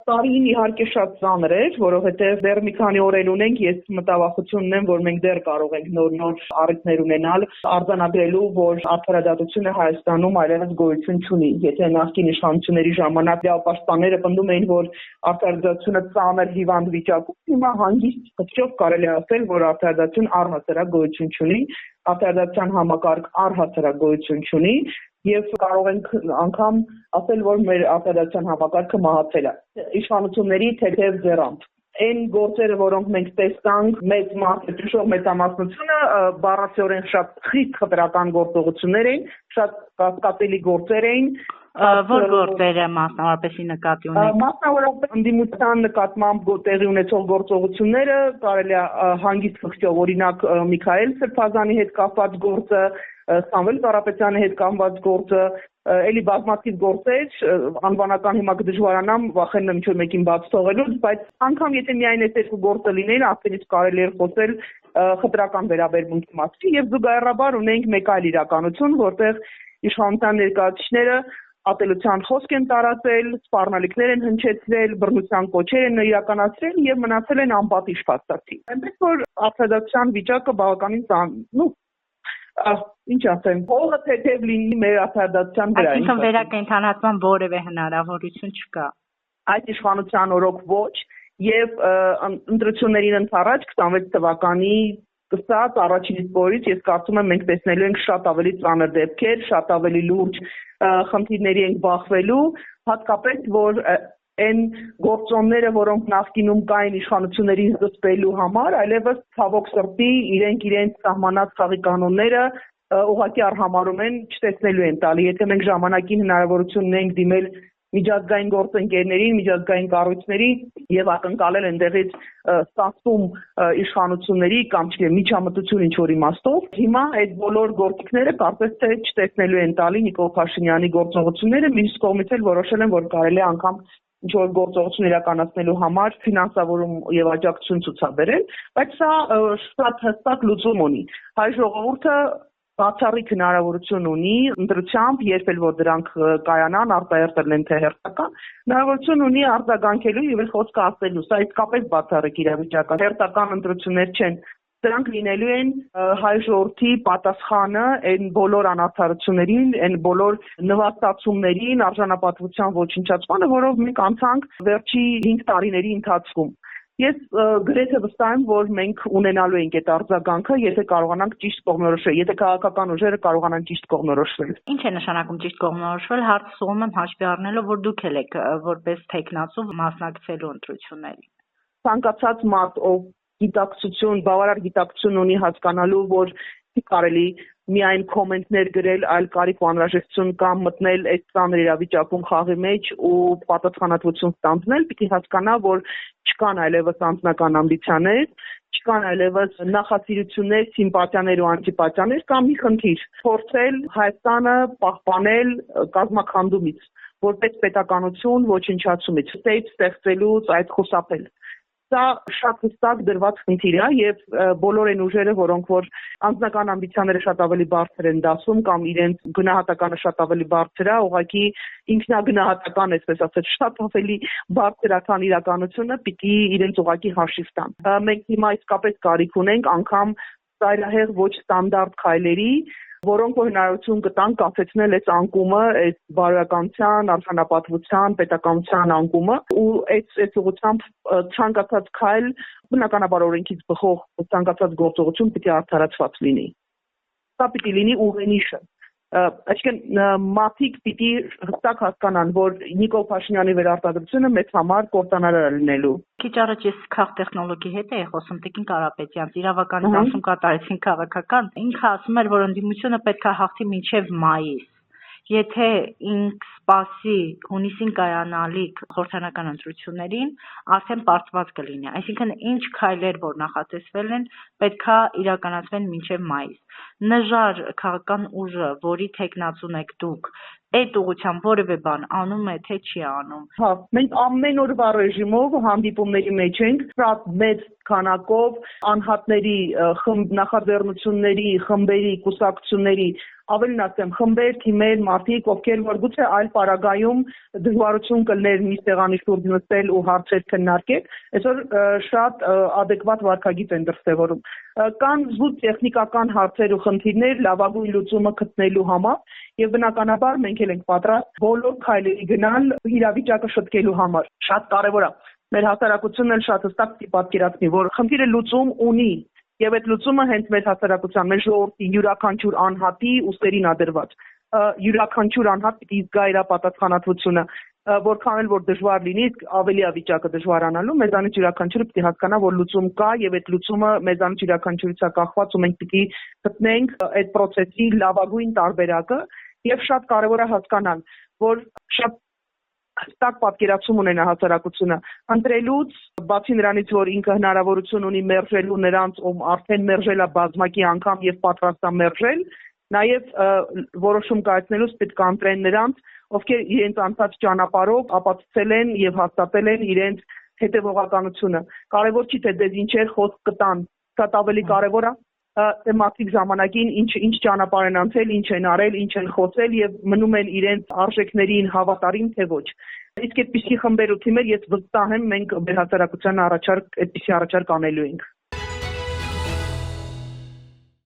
Տարին իհարկե շատ ծանր էր, որովհետև դեռ մի քանի օր ունենք, ես մտավախություն ունեմ, որ մենք դեռ կարող ենք նոր առիթներ ունենալ, արձանագրելու, որ արդարադատությունը Հայաստանում այլևս գոյություն չունի։ Եթե նախկին իշխանությունների ժամանակ լեոպաշտպանները պնդում էին, որ արդարադատությունը ծանր հիվանդ վիճակում, հիմա հանգիստ խնդրով կարելի է ասել, որ արդարադատություն առհասարակ գոյություն չունի, արդարադատության համակարգ առհասարակ գոյություն չունի, եւ կարող ենք անգամ ասել, որ մեր արդարադատության համակարգը մահացել է։ Իշխանությունների թեթև ձեռամբ։ Այն գործերը, որոնք մենք տեսանք, մեծ մասնաճյուղ մեծամասնությունը բառացիորեն շատ խիստ խտրական գործողություններ էին, շատ կասկածելի գործեր էին։ Որ գործերը մասնավորապես նկատի ունեք։ Մասնավորապես ընդդիմության նկատմամբ տեղի ունեցող գործողությունները կարելի է հանգիստ խղճով, օրինակ Միքայել Սրբազանի հետ կապված գործը, Սամվել Կարապետյանի հետ կապված գործը, էլի բազմաթիվ գործեր, անվանական հիմա կդժվարանամ, վախենում եմ ինչ-որ մեկին բաց թողելուց, բայց անգամ եթե միայն այս երկու գործը լինեին, արդենից կարելի էր խոսել խտրական վերաբերմունքի մասին եւ զուգահեռաբար ունենք մեկ այլ իրականություն, որտեղ իշխանության ներկայացուցիչները ատելության խոսք են տարածել, սպառնալիքներ են հնչեցրել, բռնության կոչեր են իրականացրել եւ մնացել են անպատիժ փաստացի։ Այնպես որ արդարադատության վիճակը բավականին ինչ ասեմ, փողը թեթև լինի մեր արդարադատության վրա։ Այսինքն վերակենդանացման որևէ հնարավորություն չկա։ Այդ իշխանության օրոք ոչ եւ ընտրություններին ընդառաջ 26 թվականի կսած առաջին օրից ես կարծում եմ մենք տեսնելու ենք շատ ավելի ծանր դեպքեր, շատ ավելի լուրջ խնդիրների ենք բախվելու, հատկապես որ այն գործոնները, որոնք նախկինում կային իշխանություններին զսպելու համար, այլևս ցավոք սրտի իրենց սահմանած խաղի կանոնները ուղղակի արհամարում են, չտեսնելու են տալի։ Եթե մենք ժամանակին հնարավորություն ունենք դիմել միջազգային գործընկերներին, միջազգային կառույցների եւ ակնկալել այնտեղից ստացում իշխանությունների կամ միջամտություն ինչ-որ իմաստով, հիմա այդ բոլոր գործիքները կարծես թե չտեսնելու են տալի Նիկոլ Փաշինյանի գործողությունները, մյուս կողմից էլ որոշել են, որ կարելի է անգամ ինչ-որ գործողություն իրականացնելու համար ֆինանսավորում եւ աջակցություն ցուցաբերել, բայց սա շատ հստակ լուծում ունի։ Հայ ժողովուրդը բացառիկ հնարավորություն ունի ընտրությամբ, երբ էլ որ դրանք կայանան, արտահերտել են թե հերթական, հնարավորություն ունի արձագանքելու եւ խոսքը ասելու։ Սա իսկապես բացառիկ իրավիճակ է։ Հերթական ընտրություններ չեն։ Դրանք լինելու են հայ ժողովրդի պատասխանը այն բոլոր անարդարություններին, այն բոլոր նվաստացումներին, արժանապատվության ոչնչացմանը, որով մենք անցանք վերջի 5 տարիների ընթացքում։ Ես գրեթե վստահ եմ, որ մենք ունենալու ենք այդ արձագանքը, եթե կարողանանք ճիշտ կողմնորոշվել, եթե քաղաքական ուժերը կարողանան ճիշտ կողմնորոշվել։ Ինչ է նշանակում ճիշտ կողմնորոշվել, հարցում եմ հաշվի առնելով, որ դուք եք որպես տեխնացու մասնակցելու ընտրություններին։ Ցանկացած մարդ, ով գիտակցություն, բավարար գիտակցություն ունի հասկանալու, որ չի կարելի միայն կոմենտներ գրել, այլ կարիք ու անհրաժեշտություն կամ մտնել այս ծանր իրավիճակում խաղի մեջ ու պատասխանատվություն ստանձնել, պիտի հասկանա, որ չկան այլևս անձնական ամբիցիաներ, չկան այլևս նախասիրություններ, սիմպաթիաներ ու անտիպաթիաներ կամ մի խնդիր փորձել Հայաստանը պահպանել կազմաքանդումից, որպես պետականություն ոչնչացումից, ստեղծելուց այդ խուսափել։ Սա շատ հստակ դրված խնդիր է եւ բոլոր այն ուժերը, որոնք որ անձնական ամբիցիաները շատ ավելի բարձր են դասում կամ իրենց գնահատականը շատ ավելի բարձր է, ուղղակի ինքնագնահատական, այսպես ասած, շատ ավելի բարձր է, քան իրականությունը, պիտի իրենց ուղղակի հաշիվ տան։ Մենք հիմա իսկապես կարիք ունենք անգամ ծայրահեղ ոչ ստանդարտ քայլերի, որոնք որ հնարավորություն կտան կասեցնել այս անկումը, այս բարոյականության, արժանապատվության, պետականության անկումը ու այս ուղղությամբ ցանկացած քայլ բնականաբար օրենքից բխող ցանկացած գործողություն պիտի արդարացված լինի։ Սա պիտի լինի ուղենիշը։ Այսինքն մարդիկ պիտի հստակ հասկանան, որ Նիկոլ Փաշինյանի վերարտադրությունը մեծ համար կործանարար է լինելու։ Քիչ առաջ ես քաղտեխնոլոգի հետ էի խոսում Տիկին Կարապետյանց, իրավական դասում կատարեցին քաղաքական, ինքը ասում էր, որ ընդդիմությունը պետք է հաղթի մինչև մայիս։ Եթե ինք սպասի հունիսին կայանալիք խորհրդանական ընտրություններին, արդեն պարտված կլինի։ Այսինքն ինչ քայլեր, որ նախատեսվել են, պետքա իրականացվեն մինչև մայիս։ Նժար քաղաքական ուժը, որի թեկնածուն եք դուք, այդ ուղղությամբ որևէ բան անում է, թե չի անում։ Հա, մենք ամեն օրվա ռեժիմով հանդիպումների մեջ ենք, շատ մեծ քանակով անհատների, նախաձեռնությունների, խմբերի, կուսակցությունների Ավելին ասեմ, խմբեր, թիմեր, մարդիկ, ովքեր որ գուցե այլ պարագայում դժվարություն կլներ մի սեղանի շուրջ նստել ու հարցեր քննարկել, այսօր շատ adekvat վարքագիծ են դրսևորում։ Կան զուտ տեխնիկական հարցեր ու խնդիրներ լավագույն լուծումը գտնելու համար եւ բնականաբար մենք էլ ենք պատրաստ բոլոր քայլերի գնալ իրավիճակը շտկելու համար։ Շատ կարեւոր է։ Մեր հասարակությունն էլ շատ հստակ պատկերացնի, որ խնդիրը լուծում ունի եւ այդ լուծումը հենց մեր հասարակության, մեր ժողովրդի յուրաքանչյուր անհատի ուսերին ադրված։ Յուրաքանչյուր անհատ պիտի զգա իր պատասխանատվությունը, որքան էլ որ դժվար լինի, ավելի է վիճակը դժվարանալու, մեզանից յուրաքանչյուրը պիտի հասկանա, որ լուծում կա եւ այդ լուծումը մեզանից յուրաքանչյուրից է կախված ու մենք պիտի գտնենք այդ process-ի լավագույն տարբերակը եւ շատ կարեւոր է հասկանալ, որ շատ հստակ պատկերացում ունենա հասարակությունը ընտրելուց, բացի նրանից, որ ինքը հնարավորություն ունի մերժելու նրանց, ում արդեն մերժել է բազմակի անգամ եւ պատրաստ է մերժել, նաեւ որոշում կայացնելուց պետք է ընտրեն նրանց, ովքեր իրենց անցած ճանապարհով ապացուցել են եւ հաստատել են իրենց հետեւողականությունը։ Կարևոր չի թե դες ինչեր խոսք կտան, շատ ավելի կարևոր է թեմատիկ ժամանակին ինչ ճանապարհ են անցել, ինչ են արել, ինչ են խոսել եւ մնում են իրենց արժեքներին հավատարիմ թե ոչ։ Իսկ այդպիսի խմբեր ու թիմեր ես վստահ եմ մենք մեր հասարակության այդպիսի առաջարկ անելու ենք։